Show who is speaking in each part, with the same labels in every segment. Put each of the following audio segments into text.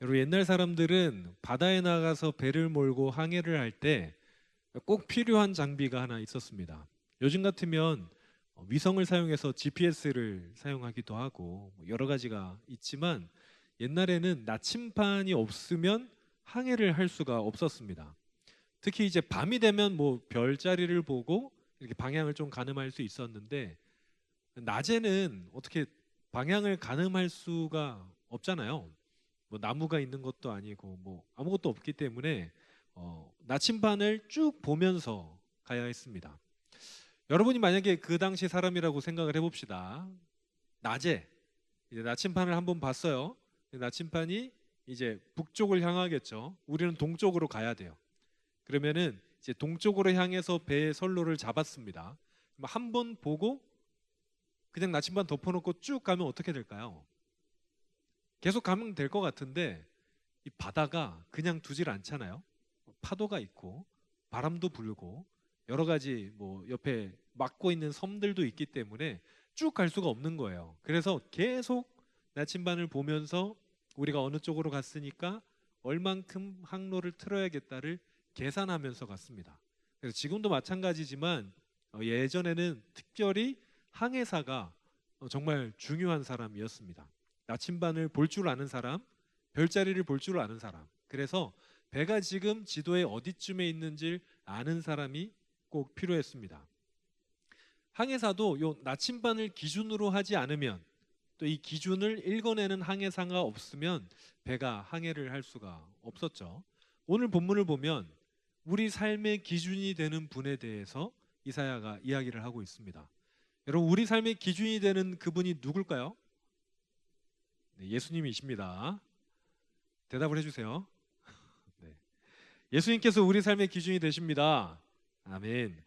Speaker 1: 여러분 옛날 사람들은 바다에 나가서 배를 몰고 항해를 할 때 꼭 필요한 장비가 하나 있었습니다. 요즘 같으면 위성을 사용해서 GPS를 사용하기도 하고 여러 가지가 있지만 옛날에는 나침반이 없으면 항해를 할 수가 없었습니다. 특히 이제 밤이 되면 뭐 별자리를 보고 이렇게 방향을 좀 가늠할 수 있었는데 낮에는 어떻게 방향을 가늠할 수가 없잖아요. 뭐 나무가 있는 것도 아니고 뭐 아무것도 없기 때문에 나침반을 쭉 보면서 가야 했습니다. 여러분이 만약에 그 당시 사람이라고 생각을 해봅시다. 낮에 이제 나침반을 한번 봤어요. 나침반이 이제 북쪽을 향하겠죠. 우리는 동쪽으로 가야 돼요. 그러면은 이제 동쪽으로 향해서 배의 선로를 잡았습니다. 한 번 보고 그냥 나침반 덮어놓고 쭉 가면 어떻게 될까요? 계속 가면 될 것 같은데 이 바다가 그냥 두질 않잖아요. 파도가 있고 바람도 불고 여러 가지 뭐 옆에 막고 있는 섬들도 있기 때문에 쭉 갈 수가 없는 거예요. 그래서 계속 나침반을 보면서 우리가 어느 쪽으로 갔으니까 얼만큼 항로를 틀어야겠다를 계산하면서 갔습니다. 그래서 지금도 마찬가지지만 예전에는 특별히 항해사가 정말 중요한 사람이었습니다. 나침반을 볼 줄 아는 사람, 별자리를 볼 줄 아는 사람. 그래서 배가 지금 지도에 어디쯤에 있는지 아는 사람이 꼭 필요했습니다. 항해사도 요 나침반을 기준으로 하지 않으면 또 이 기준을 읽어내는 항해사가 없으면 배가 항해를 할 수가 없었죠. 오늘 본문을 보면 우리 삶의 기준이 되는 분에 대해서 이사야가 이야기를 하고 있습니다. 여러분 우리 삶의 기준이 되는 그분이 누굴까요? 네, 예수님이십니다. 대답을 해주세요. 네. 예수님께서 우리 삶의 기준이 되십니다. 아멘.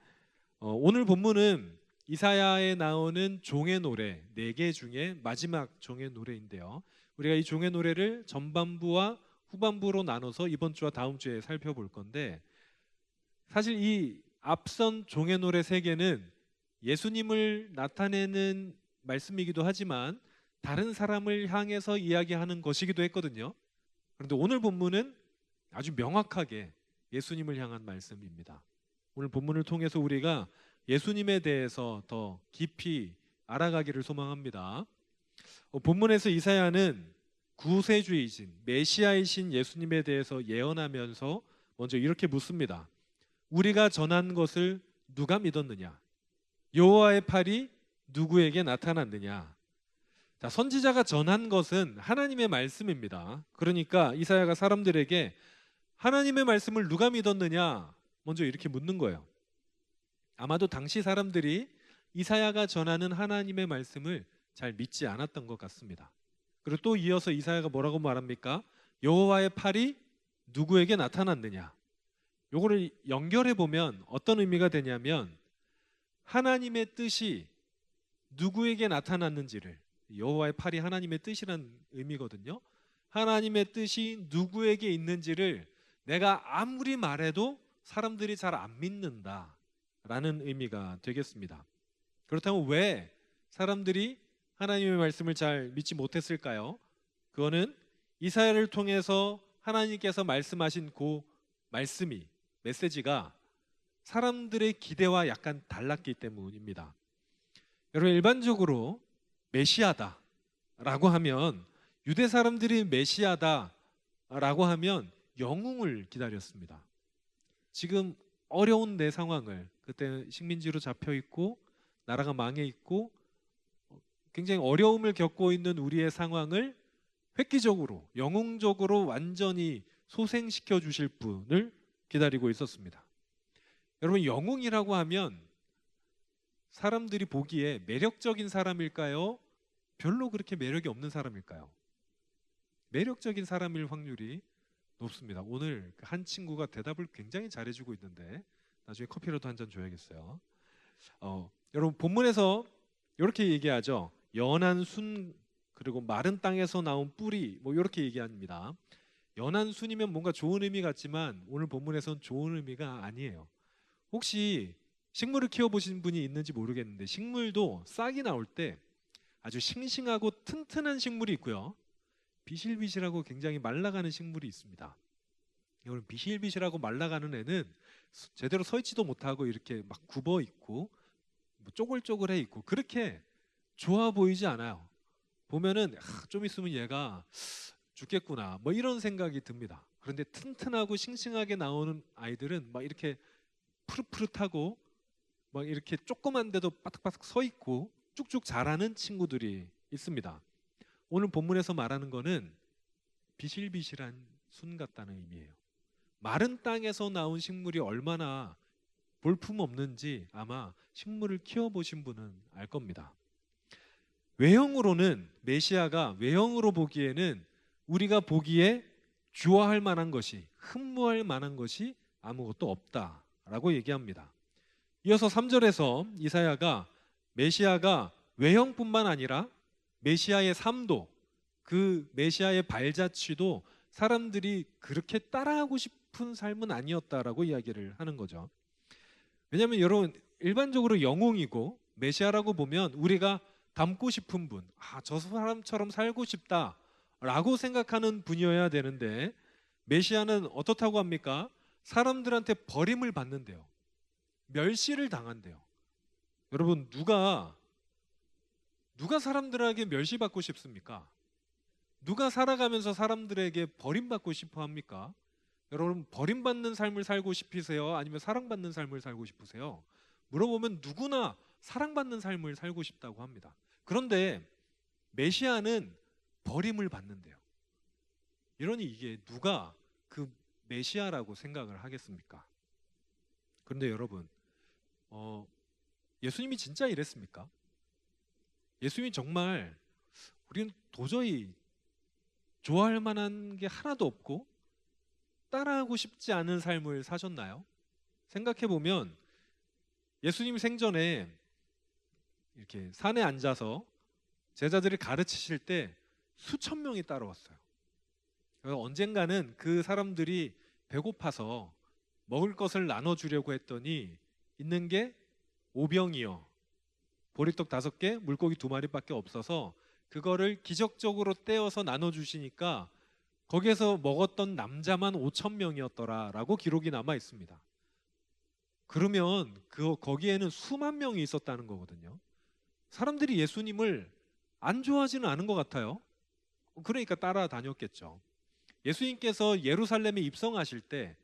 Speaker 1: 오늘 본문은 이사야에 나오는 종의 노래 4개 중에 마지막 종의 노래인데요. 우리가 이 종의 노래를 전반부와 후반부로 나눠서 이번 주와 다음 주에 살펴볼 건데 사실 이 앞선 종의 노래 3개는 예수님을 나타내는 말씀이기도 하지만 다른 사람을 향해서 이야기하는 것이기도 했거든요. 그런데 오늘 본문은 아주 명확하게 예수님을 향한 말씀입니다. 오늘 본문을 통해서 우리가 예수님에 대해서 더 깊이 알아가기를 소망합니다. 본문에서 이사야는 구세주이신 메시아이신 예수님에 대해서 예언하면서 먼저 이렇게 묻습니다. 우리가 전한 것을 누가 믿었느냐? 여호와의 팔이 누구에게 나타났느냐? 자, 선지자가 전한 것은 하나님의 말씀입니다. 그러니까 이사야가 사람들에게 하나님의 말씀을 누가 믿었느냐? 먼저 이렇게 묻는 거예요. 아마도 당시 사람들이 이사야가 전하는 하나님의 말씀을 잘 믿지 않았던 것 같습니다. 그리고 또 이어서 이사야가 뭐라고 말합니까? 여호와의 팔이 누구에게 나타났느냐? 요거를 연결해 보면 어떤 의미가 되냐면 하나님의 뜻이 누구에게 나타났는지를 여호와의 팔이 하나님의 뜻이란 의미거든요. 하나님의 뜻이 누구에게 있는지를 내가 아무리 말해도 사람들이 잘 안 믿는다라는 의미가 되겠습니다. 그렇다면 왜 사람들이 하나님의 말씀을 잘 믿지 못했을까요? 그거는 이사야를 통해서 하나님께서 말씀하신 그 말씀이 메시지가 사람들의 기대와 약간 달랐기 때문입니다. 여러분 일반적으로 메시아다라고 하면 유대 사람들이 메시아다라고 하면 영웅을 기다렸습니다. 지금 어려운 내 상황을 그때 식민지로 잡혀 있고 나라가 망해 있고 굉장히 어려움을 겪고 있는 우리의 상황을 획기적으로 영웅적으로 완전히 소생시켜 주실 분을 기다리고 있었습니다. 여러분 영웅이라고 하면 사람들이 보기에 매력적인 사람일까요? 별로 그렇게 매력이 없는 사람일까요? 매력적인 사람일 확률이 높습니다. 오늘 한 친구가 대답을 굉장히 잘해주고 있는데 나중에 커피라도 한 잔 줘야겠어요. 여러분 본문에서 이렇게 얘기하죠. 연한 순 그리고 마른 땅에서 나온 뿌리 뭐 이렇게 얘기합니다. 연한 순이면 뭔가 좋은 의미 같지만 오늘 본문에서는 좋은 의미가 아니에요. 혹시 식물을 키워보신 분이 있는지 모르겠는데 식물도 싹이 나올 때 아주 싱싱하고 튼튼한 식물이 있고요. 비실비실하고 굉장히 말라가는 식물이 있습니다. 여러분, 비실비실하고 말라가는 애는 제대로 서 있지도 못하고 이렇게 막 굽어 있고 뭐 쪼글쪼글해 있고 그렇게 좋아 보이지 않아요. 보면은 좀 있으면 얘가 죽겠구나 뭐 이런 생각이 듭니다. 그런데 튼튼하고 싱싱하게 나오는 아이들은 막 이렇게 푸릇푸릇하고 막 이렇게 조그만데도 바삭바삭 서 있고 쭉쭉 자라는 친구들이 있습니다. 오늘 본문에서 말하는 거는 비실비실한 순 같다는 의미예요. 마른 땅에서 나온 식물이 얼마나 볼품 없는지 아마 식물을 키워보신 분은 알 겁니다. 외형으로는 메시아가 외형으로 보기에는 우리가 보기에 좋아할 만한 것이, 흠모할 만한 것이 아무것도 없다라고 얘기합니다. 이어서 3절에서 이사야가 메시아가 외형뿐만 아니라 메시아의 삶도, 그 메시아의 발자취도 사람들이 그렇게 따라하고 싶은 삶은 아니었다라고 이야기를 하는 거죠. 왜냐하면 여러분, 일반적으로 영웅이고 메시아라고 보면 우리가 닮고 싶은 분, 저 사람처럼 살고 싶다라고 생각하는 분이어야 되는데, 메시아는 어떻다고 합니까? 사람들한테 버림을 받는데요, 멸시를 당한대요. 여러분, 누가 사람들에게 멸시받고 싶습니까? 누가 살아가면서 사람들에게 버림받고 싶어 합니까? 여러분, 버림받는 삶을 살고 싶으세요? 아니면 사랑받는 삶을 살고 싶으세요? 물어보면 누구나 사랑받는 삶을 살고 싶다고 합니다. 그런데 메시아는 버림을 받는데요. 이러니 이게 누가 그 메시아라고 생각을 하겠습니까? 그런데 여러분, 예수님이 진짜 이랬습니까? 예수님이 정말 우리는 도저히 좋아할 만한 게 하나도 없고 따라하고 싶지 않은 삶을 사셨나요? 생각해 보면 예수님 생전에 이렇게 산에 앉아서 제자들을 가르치실 때 수천 명이 따라왔어요. 언젠가는 그 사람들이 배고파서 먹을 것을 나눠주려고 했더니 있는 게 5병이요, 보리떡 5개, 물고기 2마리밖에 없어서 그거를 기적적으로 떼어서 나눠주시니까 거기에서 먹었던 남자만 5,000명이었더라라고 기록이 남아 있습니다. 그러면 거기에는 수만 명이 있었다는 거거든요. 사람들이 예수님을 안 좋아하지는 않은 것 같아요. 그러니까 따라다녔겠죠. 예수님께서 예루살렘에 입성하실 때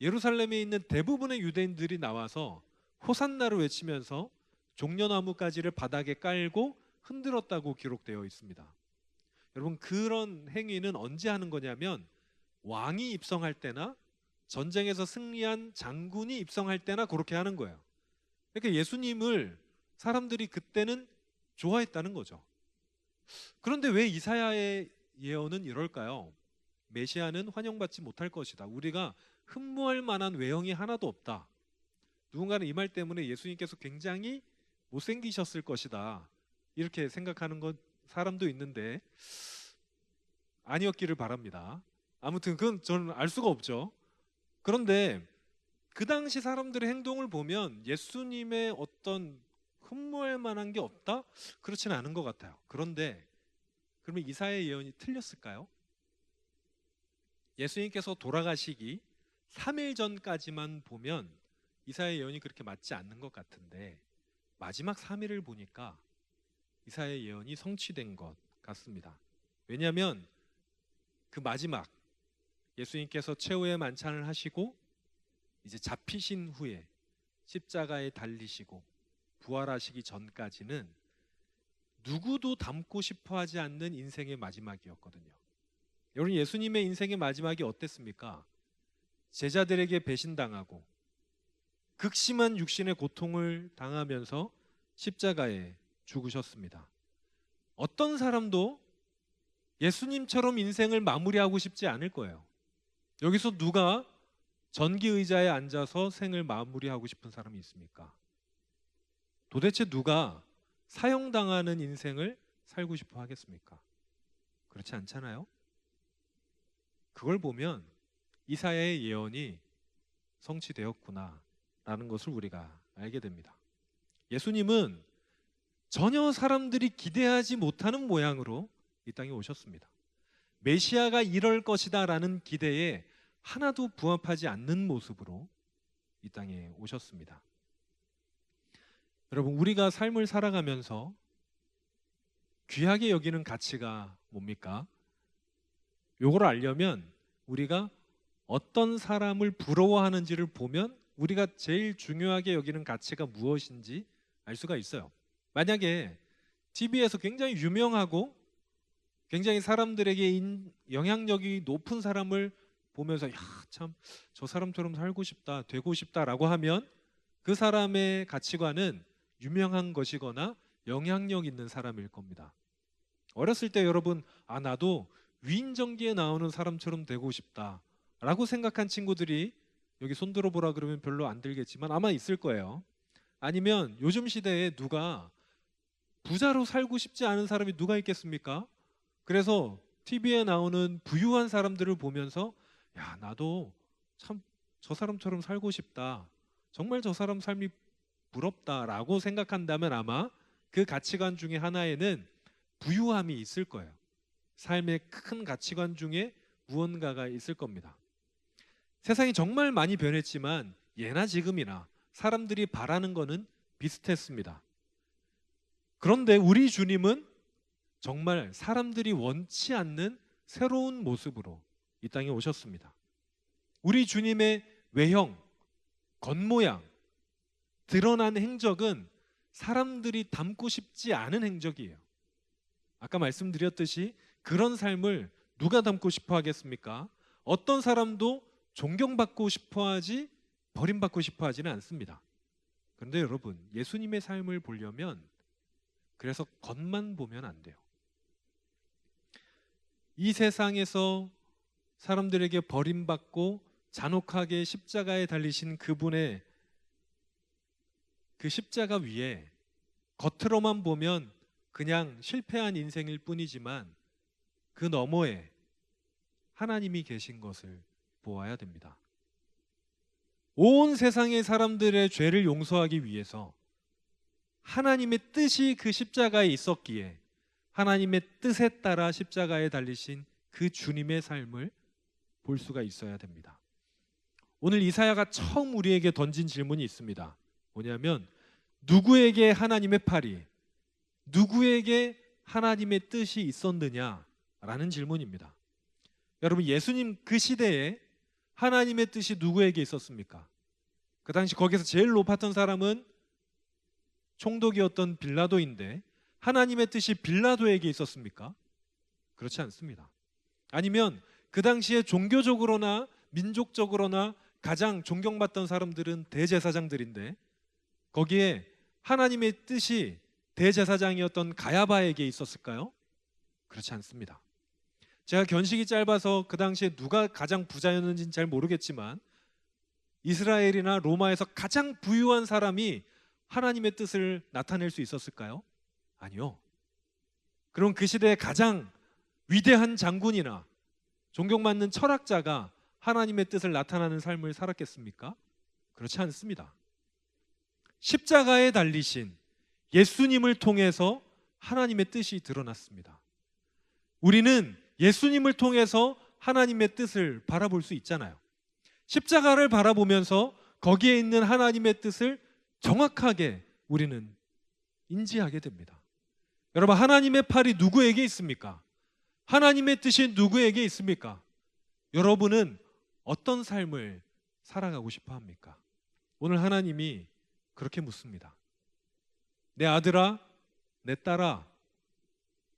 Speaker 1: 예루살렘에 있는 대부분의 유대인들이 나와서 호산나를 외치면서 종려나무 가지를 바닥에 깔고 흔들었다고 기록되어 있습니다. 여러분, 그런 행위는 언제 하는 거냐면 왕이 입성할 때나 전쟁에서 승리한 장군이 입성할 때나 그렇게 하는 거예요. 그러니까 예수님을 사람들이 그때는 좋아했다는 거죠. 그런데 왜 이사야의 예언은 이럴까요? 메시아는 환영받지 못할 것이다. 우리가 흠모할 만한 외형이 하나도 없다. 누군가는 이 말 때문에 예수님께서 굉장히 못생기셨을 것이다, 이렇게 생각하는 사람도 있는데 아니었기를 바랍니다. 아무튼 그건 저는 알 수가 없죠. 그런데 그 당시 사람들의 행동을 보면 예수님의 어떤 흠모할 만한 게 없다? 그렇지는 않은 것 같아요. 그런데 그러면 이사야의 예언이 틀렸을까요? 예수님께서 돌아가시기 3일 전까지만 보면 이사야의 예언이 그렇게 맞지 않는 것 같은데 마지막 3일을 보니까 이사야의 예언이 성취된 것 같습니다. 왜냐하면 그 마지막 예수님께서 최후의 만찬을 하시고 이제 잡히신 후에 십자가에 달리시고 부활하시기 전까지는 누구도 닮고 싶어 하지 않는 인생의 마지막이었거든요. 여러분, 예수님의 인생의 마지막이 어땠습니까? 제자들에게 배신당하고 극심한 육신의 고통을 당하면서 십자가에 죽으셨습니다. 어떤 사람도 예수님처럼 인생을 마무리하고 싶지 않을 거예요. 여기서 누가 전기 의자에 앉아서 생을 마무리하고 싶은 사람이 있습니까? 도대체 누가 사형당하는 인생을 살고 싶어 하겠습니까? 그렇지 않잖아요? 그걸 보면 이사야의 예언이 성취되었구나라는 것을 우리가 알게 됩니다. 예수님은 전혀 사람들이 기대하지 못하는 모양으로 이 땅에 오셨습니다. 메시아가 이럴 것이다라는 기대에 하나도 부합하지 않는 모습으로 이 땅에 오셨습니다. 여러분, 우리가 삶을 살아가면서 귀하게 여기는 가치가 뭡니까? 요걸 알려면 우리가 어떤 사람을 부러워하는지를 보면 우리가 제일 중요하게 여기는 가치가 무엇인지 알 수가 있어요. 만약에 TV에서 굉장히 유명하고 굉장히 사람들에게 영향력이 높은 사람을 보면서 야, 참 저 사람처럼 살고 싶다, 되고 싶다라고 하면 그 사람의 가치관은 유명한 것이거나 영향력 있는 사람일 겁니다. 어렸을 때 여러분, 나도 위인전기에 나오는 사람처럼 되고 싶다라고 생각한 친구들이 여기 손 들어보라 그러면 별로 안 들겠지만 아마 있을 거예요. 아니면 요즘 시대에 누가 부자로 살고 싶지 않은 사람이 누가 있겠습니까? 그래서 TV에 나오는 부유한 사람들을 보면서 야, 나도 참 저 사람처럼 살고 싶다, 정말 저 사람 삶이 부럽다라고 생각한다면 아마 그 가치관 중에 하나에는 부유함이 있을 거예요. 삶의 큰 가치관 중에 무언가가 있을 겁니다. 세상이 정말 많이 변했지만 예나 지금이나 사람들이 바라는 거는 비슷했습니다. 그런데 우리 주님은 정말 사람들이 원치 않는 새로운 모습으로 이 땅에 오셨습니다. 우리 주님의 외형, 겉모양, 드러난 행적은 사람들이 닮고 싶지 않은 행적이에요. 아까 말씀드렸듯이 그런 삶을 누가 닮고 싶어 하겠습니까? 어떤 사람도 존경받고 싶어 하지 버림받고 싶어 하지는 않습니다. 그런데 여러분, 예수님의 삶을 보려면 그래서 겉만 보면 안 돼요. 이 세상에서 사람들에게 버림받고 잔혹하게 십자가에 달리신 그분의 그 십자가 위에 겉으로만 보면 그냥 실패한 인생일 뿐이지만 그 너머에 하나님이 계신 것을 보아야 됩니다. 온 세상의 사람들의 죄를 용서하기 위해서 하나님의 뜻이 그 십자가에 있었기에 하나님의 뜻에 따라 십자가에 달리신 그 주님의 삶을 볼 수가 있어야 됩니다. 오늘 이사야가 처음 우리에게 던진 질문이 있습니다. 뭐냐면 누구에게 하나님의 팔이, 누구에게 하나님의 뜻이 있었느냐라는 질문입니다. 여러분, 예수님 그 시대에 하나님의 뜻이 누구에게 있었습니까? 그 당시 거기서 제일 높았던 사람은 총독이었던 빌라도인데 하나님의 뜻이 빌라도에게 있었습니까? 그렇지 않습니다. 아니면 그 당시에 종교적으로나 민족적으로나 가장 존경받던 사람들은 대제사장들인데 거기에 하나님의 뜻이 대제사장이었던 가야바에게 있었을까요? 그렇지 않습니다. 제가 견식이 짧아서 그 당시에 누가 가장 부자였는지는 잘 모르겠지만 이스라엘이나 로마에서 가장 부유한 사람이 하나님의 뜻을 나타낼 수 있었을까요? 아니요. 그럼 그 시대의 가장 위대한 장군이나 존경받는 철학자가 하나님의 뜻을 나타나는 삶을 살았겠습니까? 그렇지 않습니다. 십자가에 달리신 예수님을 통해서 하나님의 뜻이 드러났습니다. 우리는 예수님을 통해서 하나님의 뜻을 바라볼 수 있잖아요. 십자가를 바라보면서 거기에 있는 하나님의 뜻을 정확하게 우리는 인지하게 됩니다. 여러분, 하나님의 팔이 누구에게 있습니까? 하나님의 뜻이 누구에게 있습니까? 여러분은 어떤 삶을 살아가고 싶어 합니까? 오늘 하나님이 그렇게 묻습니다. 내 아들아, 내 딸아,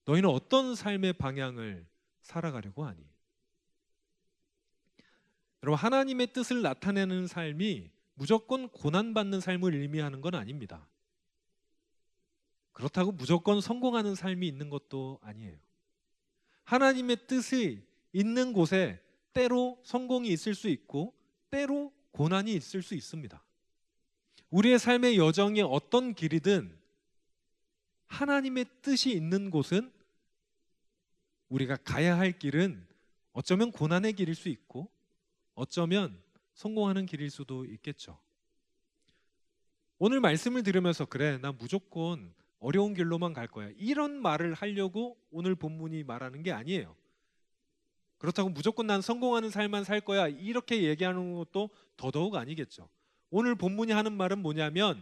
Speaker 1: 너희는 어떤 삶의 방향을 살아가려고 하니? 여러분, 하나님의 뜻을 나타내는 삶이 무조건 고난받는 삶을 의미하는 건 아닙니다. 그렇다고 무조건 성공하는 삶이 있는 것도 아니에요. 하나님의 뜻이 있는 곳에 때로 성공이 있을 수 있고 때로 고난이 있을 수 있습니다. 우리의 삶의 여정이 어떤 길이든 하나님의 뜻이 있는 곳은 우리가 가야 할 길은 어쩌면 고난의 길일 수 있고 어쩌면 성공하는 길일 수도 있겠죠. 오늘 말씀을 들으면서 그래, 나 무조건 어려운 길로만 갈 거야, 이런 말을 하려고 오늘 본문이 말하는 게 아니에요. 그렇다고 무조건 난 성공하는 삶만 살 거야 이렇게 얘기하는 것도 더더욱 아니겠죠. 오늘 본문이 하는 말은 뭐냐면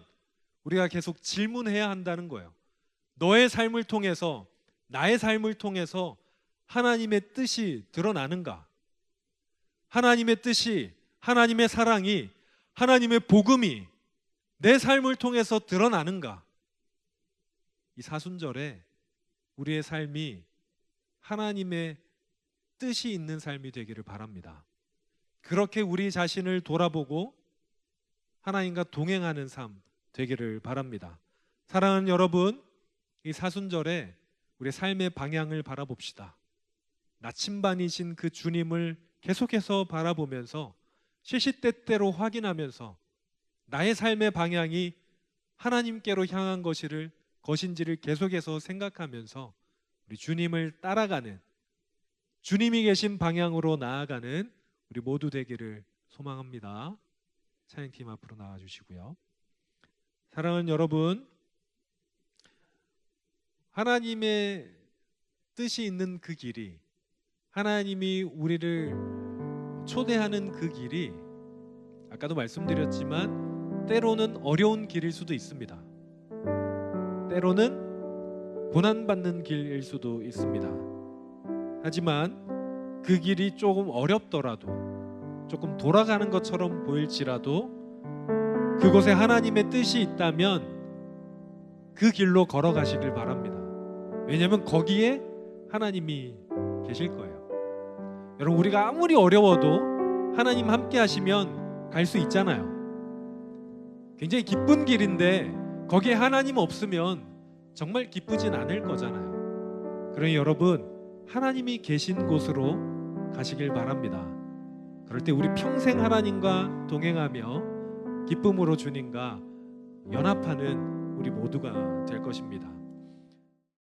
Speaker 1: 우리가 계속 질문해야 한다는 거예요. 너의 삶을 통해서, 나의 삶을 통해서 하나님의 뜻이 드러나는가? 하나님의 뜻이, 하나님의 사랑이, 하나님의 복음이 내 삶을 통해서 드러나는가? 이 사순절에 우리의 삶이 하나님의 뜻이 있는 삶이 되기를 바랍니다. 그렇게 우리 자신을 돌아보고 하나님과 동행하는 삶 되기를 바랍니다. 사랑하는 여러분, 이 사순절에 우리의 삶의 방향을 바라봅시다. 나침반이신 그 주님을 계속해서 바라보면서 시시때때로 확인하면서 나의 삶의 방향이 하나님께로 향한 것인지를 계속해서 생각하면서 우리 주님을 따라가는, 주님이 계신 방향으로 나아가는 우리 모두 되기를 소망합니다. 찬양팀 앞으로 나와주시고요. 사랑하는 여러분, 하나님의 뜻이 있는 그 길이, 하나님이 우리를 초대하는 그 길이 아까도 말씀드렸지만 때로는 어려운 길일 수도 있습니다. 때로는 고난받는 길일 수도 있습니다. 하지만 그 길이 조금 어렵더라도, 조금 돌아가는 것처럼 보일지라도 그곳에 하나님의 뜻이 있다면 그 길로 걸어가시길 바랍니다. 왜냐하면 거기에 하나님이 계실 거예요. 여러분, 우리가 아무리 어려워도 하나님 함께 하시면 갈 수 있잖아요. 굉장히 기쁜 길인데 거기에 하나님 없으면 정말 기쁘진 않을 거잖아요. 그러니 여러분, 하나님이 계신 곳으로 가시길 바랍니다. 그럴 때 우리 평생 하나님과 동행하며 기쁨으로 주님과 연합하는 우리 모두가 될 것입니다.